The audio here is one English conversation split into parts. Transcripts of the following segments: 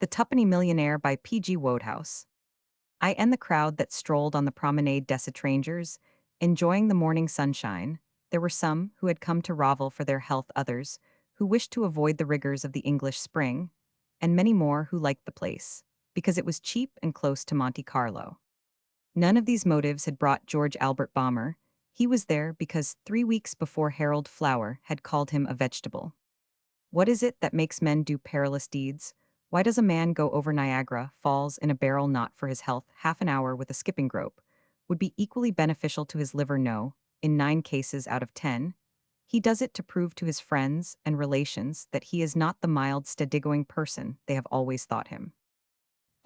The Tuppenny Millionaire by P.G. Wodehouse. I and the crowd that strolled on the promenade decitrangers, enjoying the morning sunshine. There were some who had come to Rovel for their health, others who wished to avoid the rigors of the English spring, and many more who liked the place, because it was cheap and close to Monte Carlo. None of these motives had brought George Albert Balmer. He was there because 3 weeks before Harold Flower had called him a vegetable. What is it that makes men do perilous deeds? Why does a man go over Niagara Falls in a barrel not for his health? Half an hour with a skipping rope would be equally beneficial to his liver. No, in 9 cases out of 10. He does it to prove to his friends and relations that he is not the mild, steady-going person they have always thought him.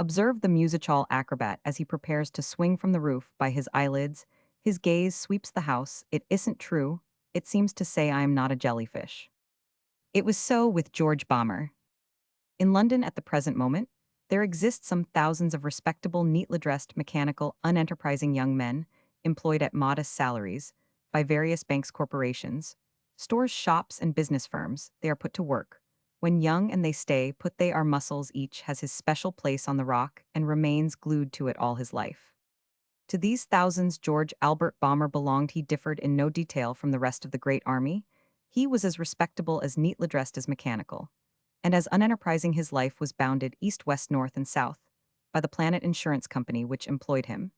Observe the music-hall acrobat as he prepares to swing from the roof by his eyelids. His gaze sweeps the house. It isn't true. It seems to say I am not a jellyfish. It was so with George Balmer. In London at the present moment, there exist some thousands of respectable, neatly dressed, mechanical, unenterprising young men, employed at modest salaries, by various banks, corporations, stores, shops, and business firms. They are put to work. When young and they stay put, they are muscles. Each has his special place on the rock and remains glued to it all his life. To these thousands George Albert Balmer belonged. He differed in no detail from the rest of the great army. He was as respectable, as neatly dressed, as mechanical, and as unenterprising. His life was bounded east, west, north, and south by the Planet Insurance Company which employed him,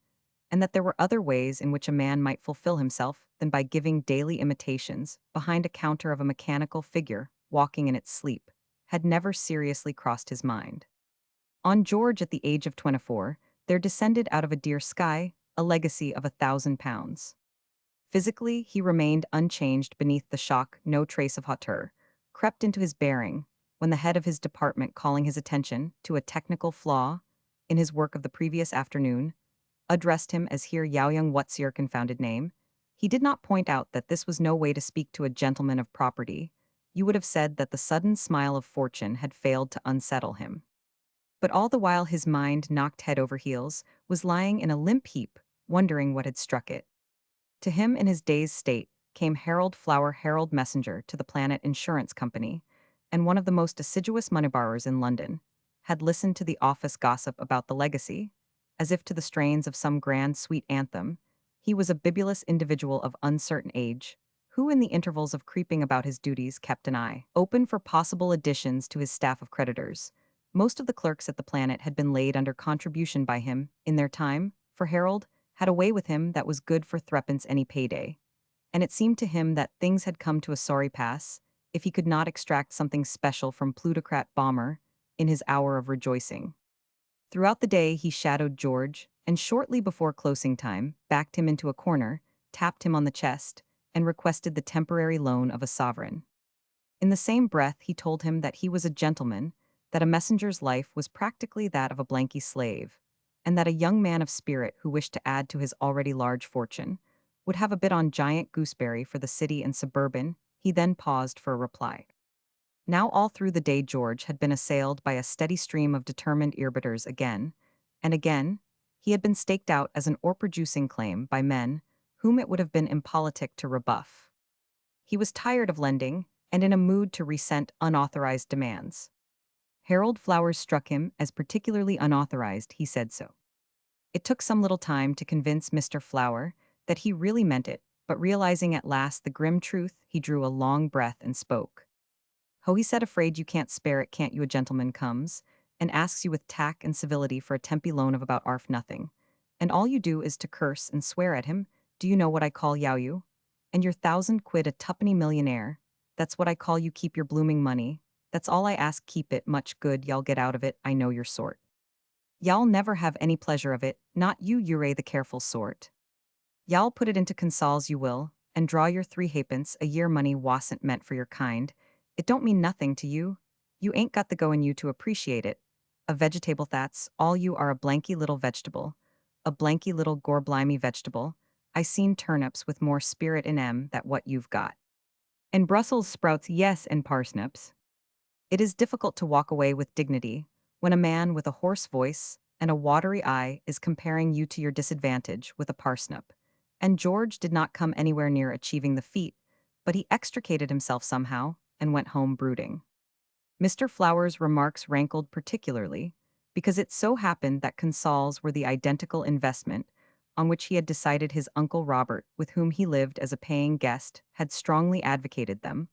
and that there were other ways in which a man might fulfill himself than by giving daily imitations behind a counter of a mechanical figure walking in its sleep, had never seriously crossed his mind. On George, at the age of 24, there descended out of a dear sky a legacy of £1,000. Physically, he remained unchanged beneath the shock. No trace of hauteur crept into his bearing when the head of his department, calling his attention to a technical flaw in his work of the previous afternoon, addressed him as "Here, Yao Young, what's your confounded name?" He did not point out that this was no way to speak to a gentleman of property. You would have said that the sudden smile of fortune had failed to unsettle him. But all the while his mind, knocked head over heels, was lying in a limp heap, wondering what had struck it. To him, in his dazed state, came Harold Flower, herald messenger to the Planet Insurance Company, and one of the most assiduous money borrowers in London, had listened to the office gossip about the legacy, as if to the strains of some grand sweet anthem. He was a bibulous individual of uncertain age, who in the intervals of creeping about his duties kept an eye open for possible additions to his staff of creditors. Most of the clerks at the Planet had been laid under contribution by him in their time, for Harold had a way with him that was good for threepence any payday, and it seemed to him that things had come to a sorry pass if he could not extract something special from plutocrat Balmer in his hour of rejoicing. Throughout the day he shadowed George, and shortly before closing time backed him into a corner, tapped him on the chest, and requested the temporary loan of a sovereign. In the same breath he told him that he was a gentleman, that a messenger's life was practically that of a blanky slave, and that a young man of spirit who wished to add to his already large fortune would have a bit on giant gooseberry for the city and suburban. He then paused for a reply. Now all through the day George had been assailed by a steady stream of determined earbitters. Again and again he had been staked out as an ore-producing claim by men whom it would have been impolitic to rebuff. He was tired of lending and in a mood to resent unauthorized demands. Harold Flowers struck him as particularly unauthorized. He said so. It took some little time to convince Mr. Flower that he really meant it, but realizing at last the grim truth, he drew a long breath and spoke. "Ho," he said, "afraid you can't spare it, can't you? A gentleman comes and asks you with tact and civility for a tempy loan of about arf nothing, and all you do is to curse and swear at him. Do you know what I call you? And your 1,000 quid a tuppenny millionaire. That's what I call you. Keep your blooming money. That's all I ask. Keep it. Much good y'all get out of it. I know your sort. Y'all never have any pleasure of it, not you, you're the careful sort. Y'all put it into consols, you will, and draw your 3 halfpence a year. Money wasn't meant for your kind. It don't mean nothing to you. You ain't got the go in you to appreciate it. A vegetable, that's all you are, a blanky little vegetable. A blanky little gorblimey vegetable. I seen turnips with more spirit in 'em than what you've got. And Brussels sprouts, yes, and parsnips." It is difficult to walk away with dignity when a man with a hoarse voice and a watery eye is comparing you to your disadvantage with a parsnip. And George did not come anywhere near achieving the feat, but he extricated himself somehow and went home brooding. Mr. Flower's remarks rankled particularly, because it so happened that consols were the identical investment on which he had decided his Uncle Robert, with whom he lived as a paying guest, had strongly advocated them.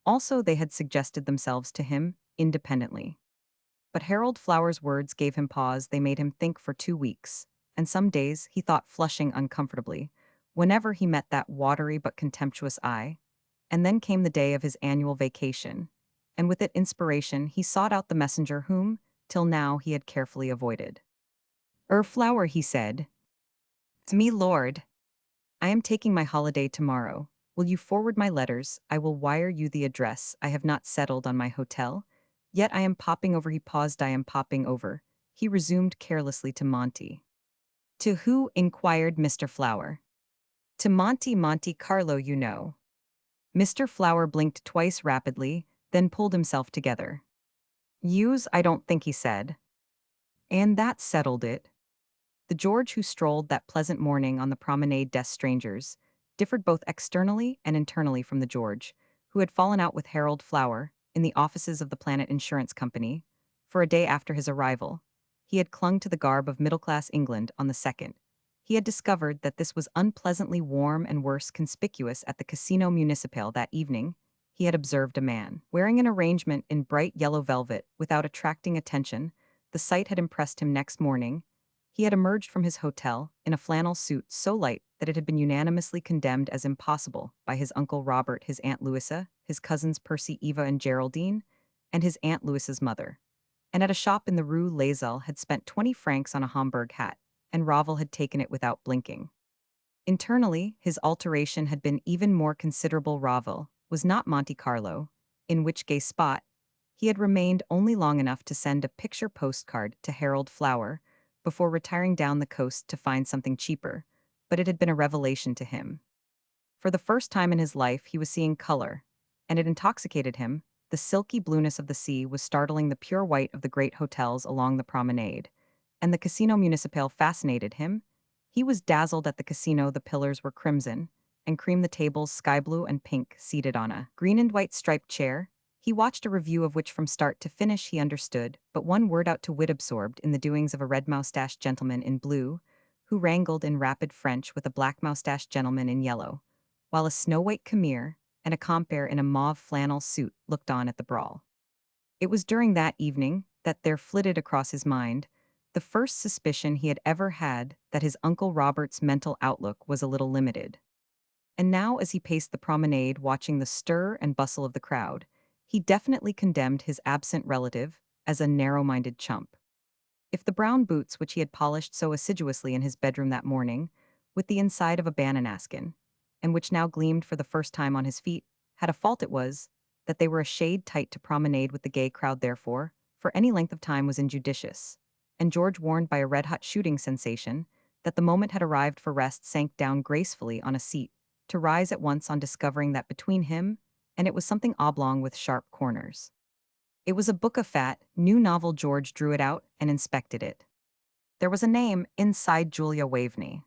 Also, they had suggested themselves to him independently. But Harold Flower's words gave him pause. They made him think for 2 weeks, and some days he thought flushing uncomfortably, whenever he met that watery but contemptuous eye. And then came the day of his annual vacation, and with it inspiration he sought out the messenger whom, till now, he had carefully avoided. Flower, he said. "To me, lord. I am taking my holiday tomorrow. Will you forward my letters? I will wire you the address. I have not settled on my hotel. Yet I am popping over." He paused. "I am popping over," he resumed carelessly to Monty. "To who?" inquired Mr. Flower. "To Monte Carlo, you know." Mr. Flower blinked twice rapidly, then pulled himself together. "Use, I don't think," he said. And that settled it. The George who strolled that pleasant morning on the promenade des strangers differed both externally and internally from the George who had fallen out with Harold Flower in the offices of the Planet Insurance Company. For a day after his arrival, he had clung to the garb of middle-class England on the second. He had discovered that this was unpleasantly warm and worse conspicuous at the Casino Municipal that evening. He had observed a man wearing an arrangement in bright yellow velvet without attracting attention. The sight had impressed him. Next morning, he had emerged from his hotel in a flannel suit so light that it had been unanimously condemned as impossible by his Uncle Robert, his Aunt Louisa, his cousins Percy, Eva, and Geraldine, and his Aunt Louisa's mother. And at a shop in the Rue Lazel had spent 20 francs on a Homburg hat, and Ravel had taken it without blinking. Internally, his alteration had been even more considerable. Ravel was not Monte Carlo, in which gay spot he had remained only long enough to send a picture postcard to Harold Flower before retiring down the coast to find something cheaper, but it had been a revelation to him. For the first time in his life, he was seeing color, and it intoxicated him. The silky blueness of the sea was startling the pure white of the great hotels along the promenade, and the Casino Municipal fascinated him. He was dazzled at the casino. The pillars were crimson, and cream the tables sky blue and pink, seated on a green and white striped chair. He watched a review of which from start to finish he understood but one word out to wit, absorbed in the doings of a red-moustached gentleman in blue, who wrangled in rapid French with a black-moustached gentleman in yellow, while a snow-white Khmer and a compere in a mauve flannel suit looked on at the brawl. It was during that evening that there flitted across his mind the first suspicion he had ever had that his Uncle Robert's mental outlook was a little limited. And now, as he paced the promenade watching the stir and bustle of the crowd, he definitely condemned his absent relative as a narrow-minded chump. If the brown boots which he had polished so assiduously in his bedroom that morning, with the inside of a bananaskin, and which now gleamed for the first time on his feet, had a fault, it was that they were a shade tight to promenade with the gay crowd. Therefore, for any length of time was injudicious. And George, warned by a red-hot shooting sensation that the moment had arrived for rest, sank down gracefully on a seat, to rise at once on discovering that between him and it was something oblong with sharp corners. It was a book of fat, new novel. George drew it out and inspected it. There was a name inside: Julia Waveney.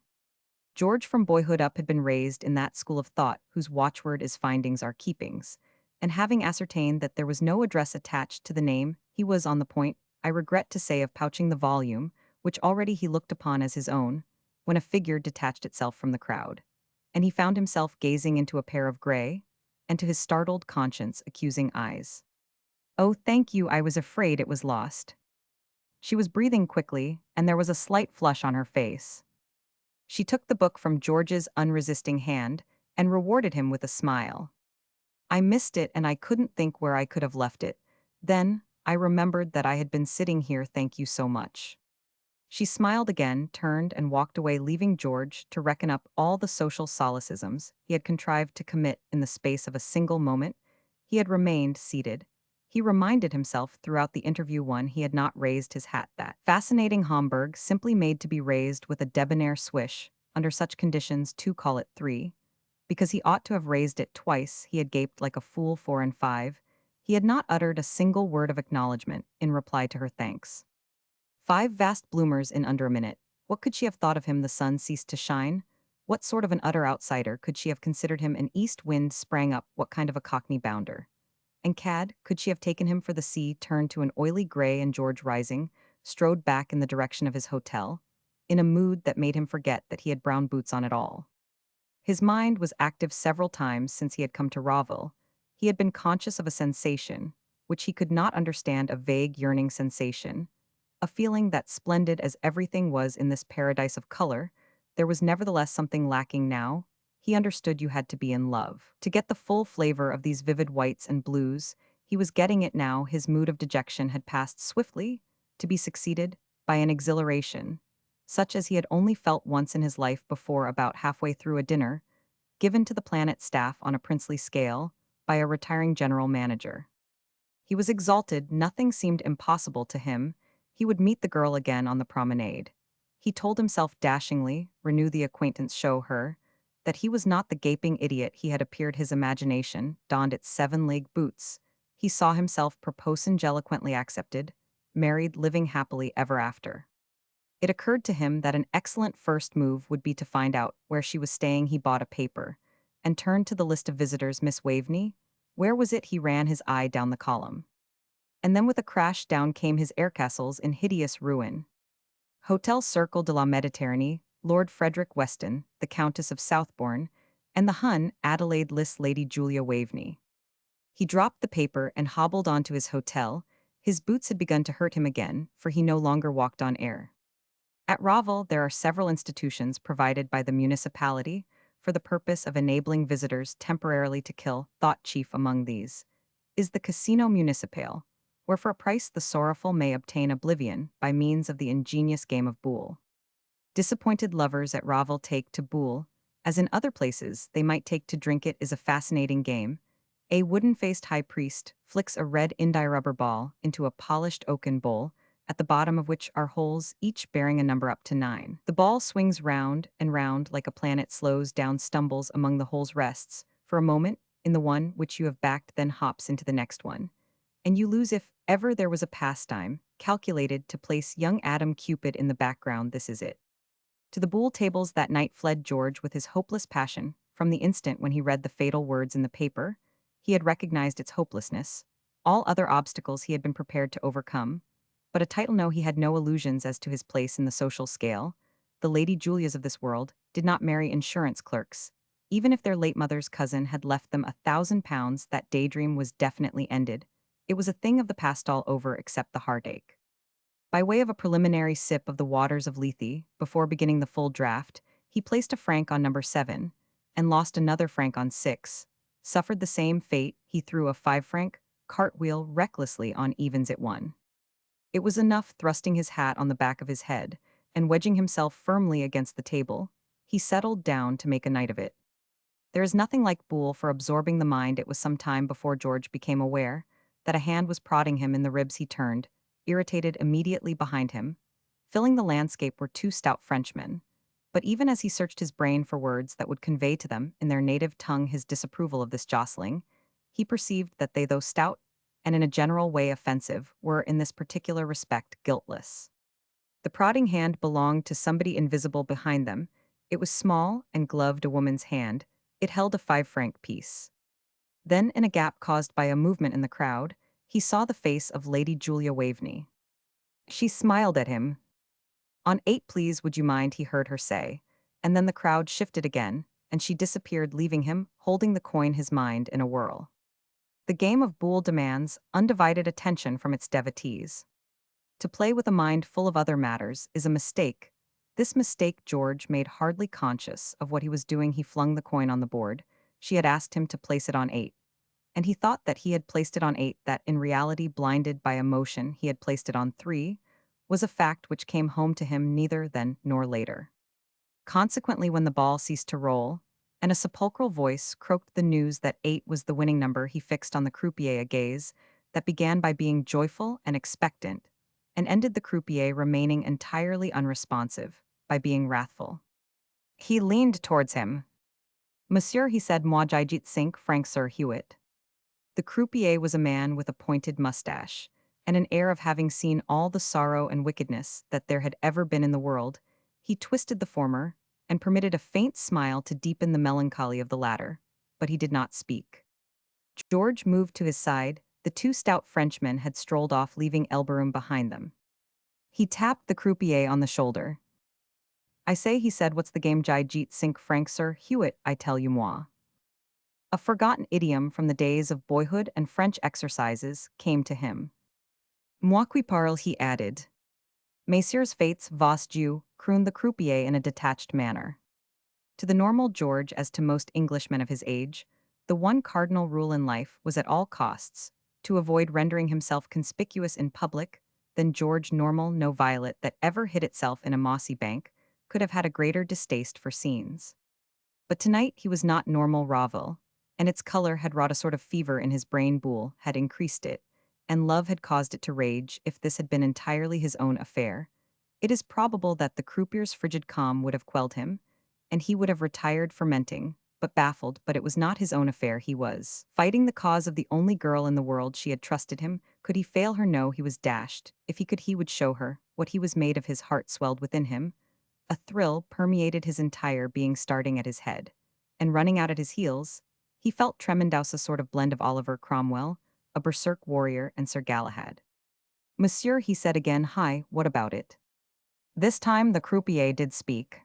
George from boyhood up had been raised in that school of thought whose watchword is findings are keepings, and having ascertained that there was no address attached to the name, he was on the point, I regret to say, of pouching the volume, which already he looked upon as his own, when a figure detached itself from the crowd, and he found himself gazing into a pair of gray, and to his startled conscience accusing eyes. "Oh, thank you, I was afraid it was lost." She was breathing quickly, and there was a slight flush on her face. She took the book from George's unresisting hand and rewarded him with a smile. "I missed it and I couldn't think where I could have left it. Then I remembered that I had been sitting here. Thank you so much." She smiled again, turned, and walked away, leaving George to reckon up all the social solecisms he had contrived to commit in the space of a single moment. He had remained seated. He reminded himself throughout the interview he had not raised his hat. That fascinating Homburg, simply made to be raised with a debonair swish, under such conditions 2 call it 3, because he ought to have raised it twice. He had gaped like a fool 4 and 5. He had not uttered a single word of acknowledgement in reply to her thanks. 5 vast bloomers in under a minute. What could she have thought of him? The sun ceased to shine. What sort of an utter outsider could she have considered him? An east wind sprang up. What kind of a cockney bounder? And Cad, could she have taken him for the sea, turned to an oily gray, and George, rising, strode back in the direction of his hotel, in a mood that made him forget that he had brown boots on at all. His mind was active several times since he had come to Rawville. He had been conscious of a sensation, which he could not understand, a vague yearning sensation, a feeling that, splendid as everything was in this paradise of color, there was nevertheless something lacking now. He understood you had to be in love. To get the full flavor of these vivid whites and blues, he was getting it now. His mood of dejection had passed swiftly, to be succeeded by an exhilaration, such as he had only felt once in his life before, about halfway through a dinner, given to the planet staff on a princely scale, by a retiring general manager. He was exalted, nothing seemed impossible to him. He would meet the girl again on the promenade. He told himself dashingly, renew the acquaintance, show her, that he was not the gaping idiot he had appeared. His imagination donned its seven-league boots. He saw himself propose and eloquently accepted, married, living happily ever after. It occurred to him that an excellent first move would be to find out where she was staying. He bought a paper and turned to the list of visitors. Miss Waveney? Where was it? He ran his eye down the column. And then with a crash down came his air castles in hideous ruin. Hotel Circle de la Méditerranée, Lord Frederick Weston, the Countess of Southbourne, and the Hun, Adelaide Liss, Lady Julia Waveney. He dropped the paper and hobbled on to his hotel. His boots had begun to hurt him again, for he no longer walked on air. At Rawville, there are several institutions provided by the municipality for the purpose of enabling visitors temporarily to kill. Thought chief among these is the Casino Municipal, where for a price the sorrowful may obtain oblivion by means of the ingenious game of boule. Disappointed lovers at Rawville take to boule, as in other places they might take to drink. It is a fascinating game. A wooden-faced high priest flicks a red india-rubber ball into a polished oaken bowl, at the bottom of which are holes, each bearing a number up to 9. The ball swings round and round like a planet, slows down, stumbles among the holes, rests for a moment in the one which you have backed, then hops into the next one. And you lose. If ever there was a pastime calculated to place young Adam Cupid in the background, this is it. To the boule tables that night fled George with his hopeless passion. From the instant when he read the fatal words in the paper, he had recognized its hopelessness. All other obstacles he had been prepared to overcome. But a title, no, he had no illusions as to his place in the social scale. The Lady Julias of this world did not marry insurance clerks. Even if their late mother's cousin had left them £1,000, that daydream was definitely ended. It was a thing of the past, all over except the heartache. By way of a preliminary sip of the waters of Lethe, before beginning the full draught, he placed a franc on number 7, and lost another franc on 6. Suffered the same fate, he threw a 5-franc cartwheel recklessly on evens at 1. It was enough. Thrusting his hat on the back of his head, and wedging himself firmly against the table, he settled down to make a night of it. There is nothing like boule for absorbing the mind. It was some time before George became aware that a hand was prodding him in the ribs. He turned, irritated. Immediately behind him, filling the landscape, were 2 stout Frenchmen. But even as he searched his brain for words that would convey to them, in their native tongue, his disapproval of this jostling, he perceived that they, though stout, and in a general way offensive, were, in this particular respect, guiltless. The prodding hand belonged to somebody invisible behind them. It was small and gloved a woman's hand. It held a 5-franc piece. Then, in a gap caused by a movement in the crowd, he saw the face of Lady Julia Waveney. She smiled at him. "On 8, please, would you mind?" he heard her say. And then the crowd shifted again, and she disappeared, leaving him, holding the coin, his mind in a whirl. The game of boule demands undivided attention from its devotees. To play with a mind full of other matters is a mistake. This mistake George made hardly conscious of what he was doing. He flung the coin on the board. She had asked him to place it on 8. And he thought that he had placed it on 8, that in reality, blinded by emotion, he had placed it on 3, was a fact which came home to him neither then nor later. Consequently, when the ball ceased to roll, and a sepulchral voice croaked the news that 8 was the winning number, he fixed on the croupier a gaze that began by being joyful and expectant, and ended, the croupier remaining entirely unresponsive, by being wrathful. He leaned towards him. "Monsieur," he said, "moi j'agite 5 francs, Sir Hewitt." The croupier was a man with a pointed mustache, and an air of having seen all the sorrow and wickedness that there had ever been in the world. He twisted the former, and permitted a faint smile to deepen the melancholy of the latter, but he did not speak. George moved to his side. The two stout Frenchmen had strolled off, leaving Elberum behind them. He tapped the croupier on the shoulder. I say, he said, what's the game? Jijit 5 francs, Sir Hewitt, I tell you moi. A forgotten idiom from the days of boyhood and French exercises came to him. Moi qui parle, he added. Messieurs fates vos dieu, crooned the croupier in a detached manner. To the normal George, as to most Englishmen of his age, the one cardinal rule in life was at all costs to avoid rendering himself conspicuous in public. Than George normal no violet that ever hid itself in a mossy bank could have had a greater distaste for scenes. But tonight he was not normal Ravel, and its color had wrought a sort of fever in his brain. Boule had increased it, and love had caused it to rage. If this had been entirely his own affair, it is probable that the croupier's frigid calm would have quelled him, and he would have retired fermenting, but baffled. But it was not his own affair. He was fighting the cause of the only girl in the world. She had trusted him. Could he fail her? No, he was dashed. If he could, he would show her what he was made of. His heart swelled within him. A thrill permeated his entire being, starting at his head and running out at his heels. He felt tremendous, a sort of blend of Oliver Cromwell, a berserk warrior, and Sir Galahad. Monsieur, he said again. Hi, what about it? This time the croupier did speak.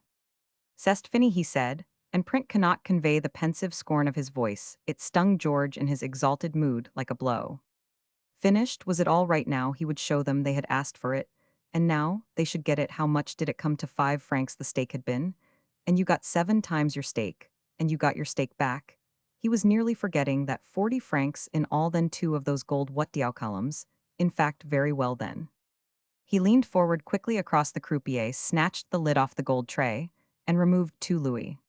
C'est fini, he said, and print cannot convey the pensive scorn of his voice. It stung George in his exalted mood like a blow. Finished? Was it all right now? He would show them. They had asked for it, and now they should get it. How much did it come to? 5 francs the steak had been, and you got 7 times your steak, and you got your steak back. He was nearly forgetting that 40 francs in all, then 2 of those gold columns. In fact, very well then. He leaned forward quickly across the croupier, snatched the lid off the gold tray, and removed 2 louis.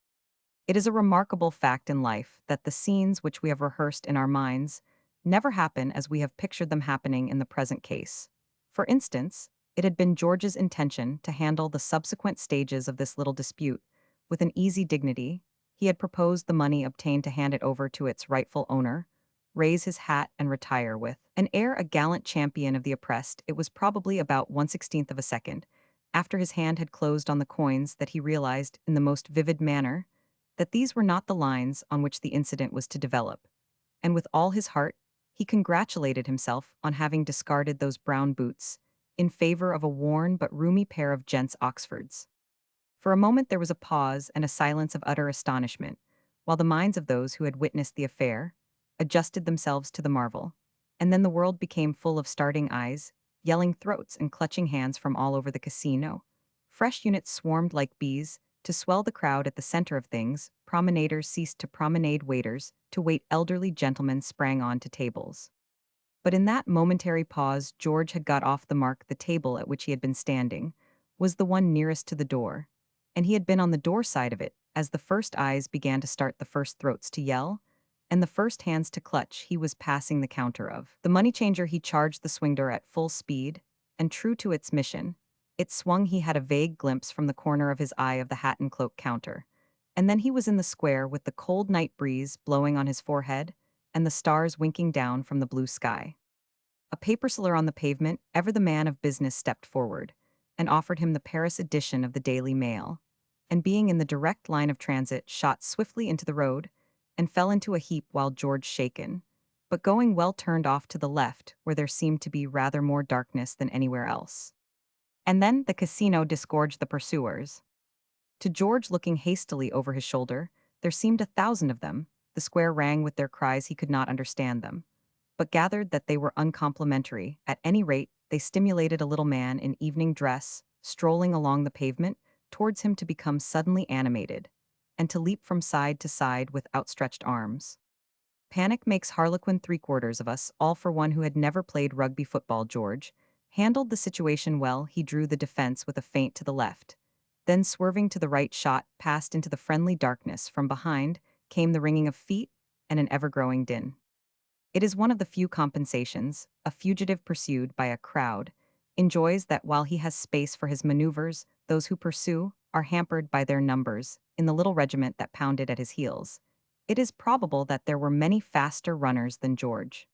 It is a remarkable fact in life that the scenes which we have rehearsed in our minds never happen as we have pictured them happening in the present case. For instance, it had been George's intention to handle the subsequent stages of this little dispute with an easy dignity. He had proposed the money obtained to hand it over to its rightful owner, raise his hat, and retire with an air a gallant champion of the oppressed. It was probably about 1/16 of a second after his hand had closed on the coins that he realized in the most vivid manner that these were not the lines on which the incident was to develop, and with all his heart he congratulated himself on having discarded those brown boots in favor of a worn but roomy pair of gents' Oxfords. For a moment there was a pause and a silence of utter astonishment, while the minds of those who had witnessed the affair adjusted themselves to the marvel, and then the world became full of starting eyes, yelling throats, and clutching hands from all over the casino. Fresh units swarmed like bees to swell the crowd at the center of things. Promenaders ceased to promenade, waiters to wait, elderly gentlemen sprang on to tables. But in that momentary pause, George had got off the mark. The table at which he had been standing was the one nearest to the door, and he had been on the door side of it as the first eyes began to start, the first throats to yell, and the first hands to clutch. He was passing the counter of the money changer. He charged the swing door at full speed, and true to its mission, it swung. He had a vague glimpse from the corner of his eye of the hat and cloak counter, and then he was in the square with the cold night breeze blowing on his forehead and the stars winking down from the blue sky. A paper seller on the pavement, ever the man of business, stepped forward and offered him the Paris edition of the Daily Mail, and being in the direct line of transit, shot swiftly into the road and fell into a heap, while George, shaken, but going well, turned off to the left, where there seemed to be rather more darkness than anywhere else. And then the casino disgorged the pursuers. To George, looking hastily over his shoulder, there seemed 1,000 of them. The square rang with their cries. He could not understand them, but gathered that they were uncomplimentary. At any rate, they stimulated a little man in evening dress, strolling along the pavement towards him, to become suddenly animated, and to leap from side to side with outstretched arms. Panic makes harlequin 3/4 of us, all for one who had never played rugby football. George handled the situation well. He drew the defense with a feint to the left, then swerving to the right, shot past into the friendly darkness. From behind came the ringing of feet and an ever-growing din. It is one of the few compensations a fugitive pursued by a crowd enjoys, that while he has space for his maneuvers, those who pursue are hampered by their numbers. In the little regiment that pounded at his heels, it is probable that there were many faster runners than George.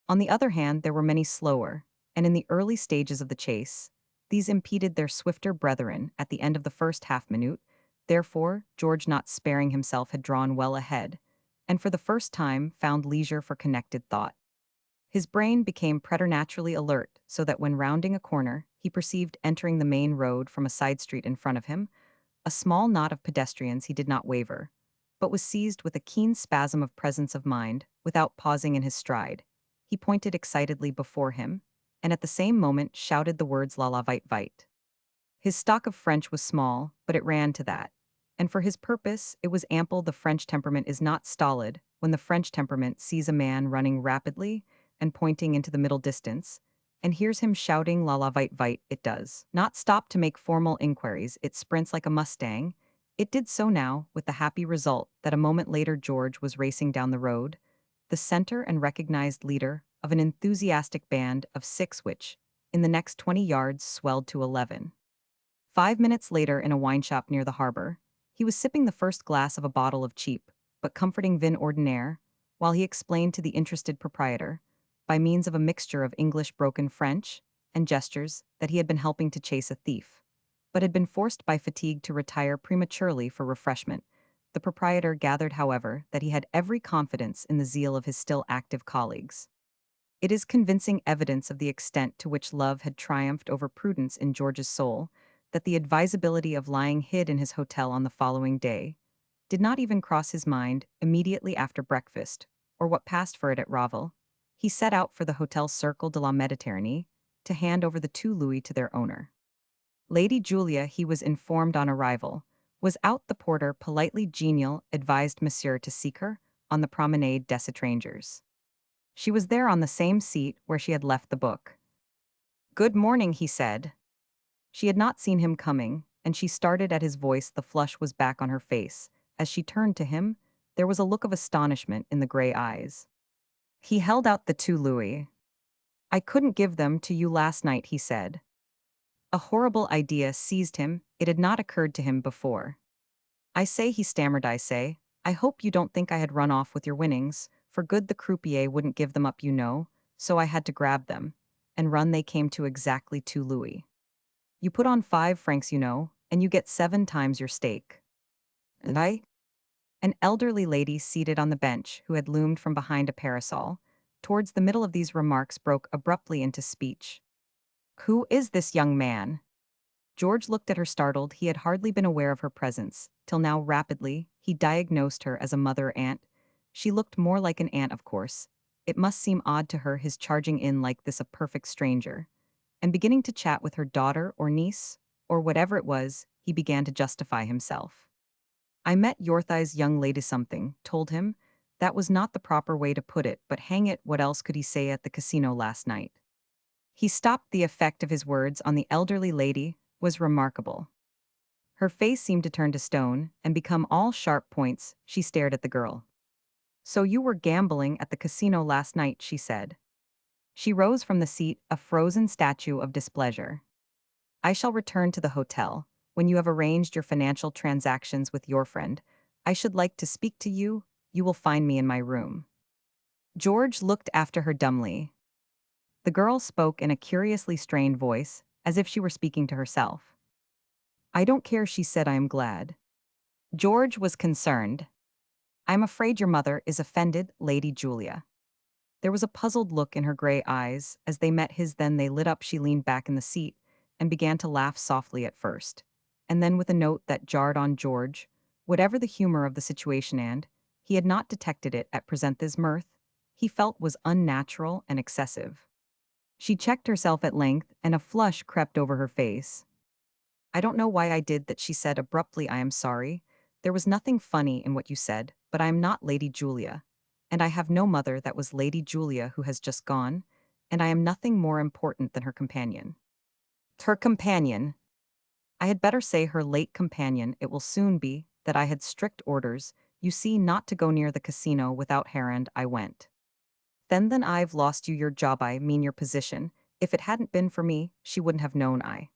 On the other hand, there were many slower, and in the early stages of the chase, these impeded their swifter brethren at the end of the first half minute. Therefore, George, not sparing himself, had drawn well ahead, and for the first time found leisure for connected thought. His brain became preternaturally alert so that when rounding a corner, he perceived entering the main road from a side street in front of him, a small knot of pedestrians. He did not waver, but was seized with a keen spasm of presence of mind without pausing in his stride. He pointed excitedly before him, and at the same moment shouted the words la la vite vite. His stock of French was small, but it ran to that. And for his purpose, it was ample. The French temperament is not stolid. When the French temperament sees a man running rapidly and pointing into the middle distance, and hears him shouting la la vite vite, it does not stop to make formal inquiries. It sprints like a Mustang. It did so now, with the happy result that a moment later George was racing down the road, the center and recognized leader of an enthusiastic band of six which, in the next 20 yards, swelled to 11. 5 minutes later, in a wine shop near the harbor, he was sipping the first glass of a bottle of cheap, but comforting vin ordinaire, while he explained to the interested proprietor, by means of a mixture of English broken French and gestures, that he had been helping to chase a thief, but had been forced by fatigue to retire prematurely for refreshment. The proprietor gathered, however, that he had every confidence in the zeal of his still active colleagues. It is convincing evidence of the extent to which love had triumphed over prudence in George's soul that the advisability of lying hid in his hotel on the following day did not even cross his mind immediately after breakfast, or what passed for it at Ravel. He set out for the Hotel Cercle de la Méditerranée to hand over the 2 louis to their owner. Lady Julia, he was informed on arrival, was out. The porter, politely genial, advised Monsieur to seek her on the Promenade des Étrangers. She was there on the same seat where she had left the book. "Good morning," he said. She had not seen him coming, and she started at his voice. The flush was back on her face. As she turned to him, there was a look of astonishment in the gray eyes. He held out the 2 louis. "I couldn't give them to you last night," he said. A horrible idea seized him. It had not occurred to him before. "I say," he stammered, "I hope you don't think I had run off with your winnings. For good, the croupier wouldn't give them up, so I had to grab them. And run they came to exactly 2 louis. You put on 5 francs, and you get 7 times your stake." And an elderly lady seated on the bench, who had loomed from behind a parasol, towards the middle of these remarks, broke abruptly into speech. "Who is this young man?" George looked at her, startled. He had hardly been aware of her presence, till now. Rapidly, he diagnosed her as a mother-aunt. She looked more like an aunt, of course. It must seem odd to her, his charging in like this, a perfect stranger. And beginning to chat with her daughter or niece, or whatever it was, he began to justify himself. "I met Yorthai's young lady something," told him. That was not the proper way to put it, but hang it, what else could he say, at the casino last night? He stopped. The effect of his words on the elderly lady was remarkable. Her face seemed to turn to stone and become all sharp points. She stared at the girl. "So you were gambling at the casino last night," she said. She rose from the seat, a frozen statue of displeasure. "I shall return to the hotel. When you have arranged your financial transactions with your friend, I should like to speak to you. You will find me in my room." George looked after her dumbly. The girl spoke in a curiously strained voice, as if she were speaking to herself. "I don't care," she said. "I am glad." George was concerned. "I am afraid your mother is offended, Lady Julia." There was a puzzled look in her gray eyes as they met his. Then they lit up. She leaned back in the seat and began to laugh softly at first, and then with a note that jarred on George. Whatever the humor of the situation, and he had not detected it at present, this mirth, he felt, was unnatural and excessive. She checked herself at length, and a flush crept over her face. "I don't know why I did that," she said abruptly. "I am sorry. There was nothing funny in what you said, but I am not Lady Julia. And I have no mother. That was Lady Julia, who has just gone, and I am nothing more important than her companion." Her companion? I had better say her late companion. It will soon be that I had strict orders, you see, not to go near the casino without her, and I went. Then I've lost you your job, I mean your position. If it hadn't been for me, she wouldn't have known I.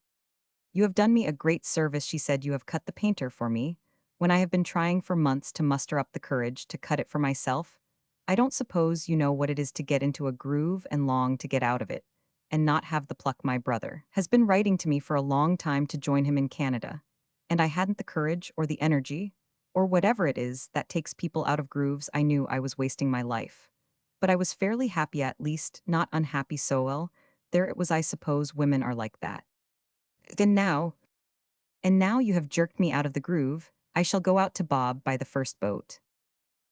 You have done me a great service," she said. "You have cut the painter for me, when I have been trying for months to muster up the courage to cut it for myself. I don't suppose you know what it is to get into a groove and long to get out of it, and not have the pluck. My brother has been writing to me for a long time to join him in Canada, and I hadn't the courage or the energy, or whatever it is that takes people out of grooves. I knew I was wasting my life. But I was fairly happy, at least, not unhappy. So well, there it was. I suppose women are like that. Then now, and now you have jerked me out of the groove, I shall go out to Bob by the first boat.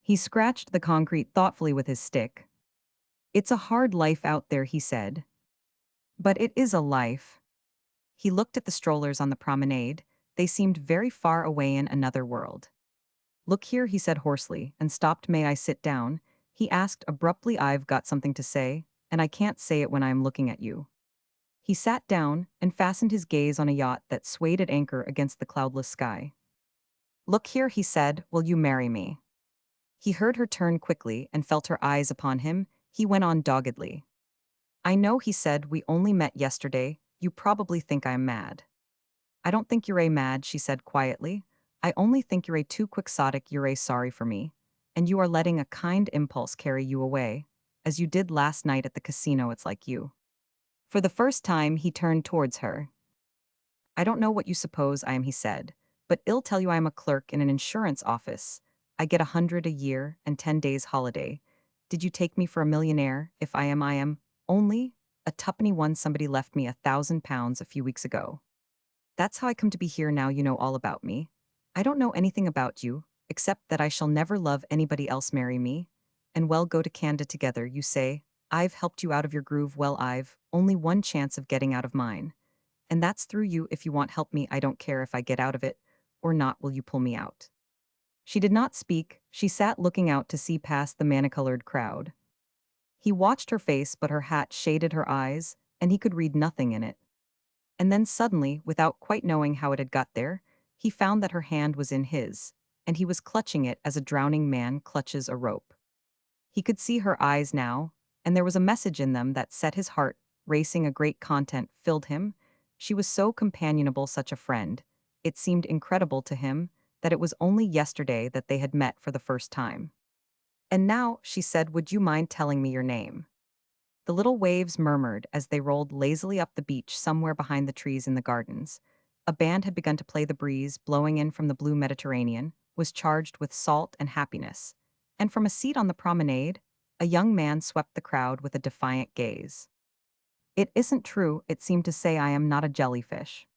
He scratched the concrete thoughtfully with his stick. It's a hard life out there, he said. But it is a life. He looked at the strollers on the promenade. They seemed very far away in another world. Look here, he said hoarsely, and stopped. May I sit down? He asked abruptly. I've got something to say, and I can't say it when I am looking at you. He sat down and fastened his gaze on a yacht that swayed at anchor against the cloudless sky. Look here, he said, will you marry me? He heard her turn quickly and felt her eyes upon him. He went on doggedly. I know, he said, we only met yesterday. You probably think I am mad. I don't think you're a mad, she said quietly. I only think you're a too quixotic. You're a sorry for me. And you are letting a kind impulse carry you away, as you did last night at the casino. It's like you. For the first time, he turned towards her. I don't know what you suppose I am, he said, but I'll tell you I am a clerk in an insurance office. I get 100 a year and 10 days holiday. Did you take me for a millionaire? If I am only a tuppenny one. Somebody left me £1,000 a few weeks ago. That's how I come to be here. Now you know all about me. I don't know anything about you, except that I shall never love anybody else. Marry me, and well, go to Canada together. You say, I've helped you out of your groove. Well, I've only one chance of getting out of mine. And that's through you. If you want help me, I don't care if I get out of it or not. Will you pull me out? She did not speak. She sat looking out to sea past the many-colored crowd. He watched her face, but her hat shaded her eyes, and he could read nothing in it. And then suddenly, without quite knowing how it had got there, he found that her hand was in his, and he was clutching it as a drowning man clutches a rope. He could see her eyes now, and there was a message in them that set his heart racing. A great content filled him. She was so companionable, such a friend. It seemed incredible to him that it was only yesterday that they had met for the first time. And now, she said, would you mind telling me your name? The little waves murmured as they rolled lazily up the beach somewhere behind the trees in the gardens. A band had begun to play. The breeze, blowing in from the blue Mediterranean, was charged with salt and happiness. And from a seat on the promenade, a young man swept the crowd with a defiant gaze. It isn't true, it seemed to say. I am not a jellyfish.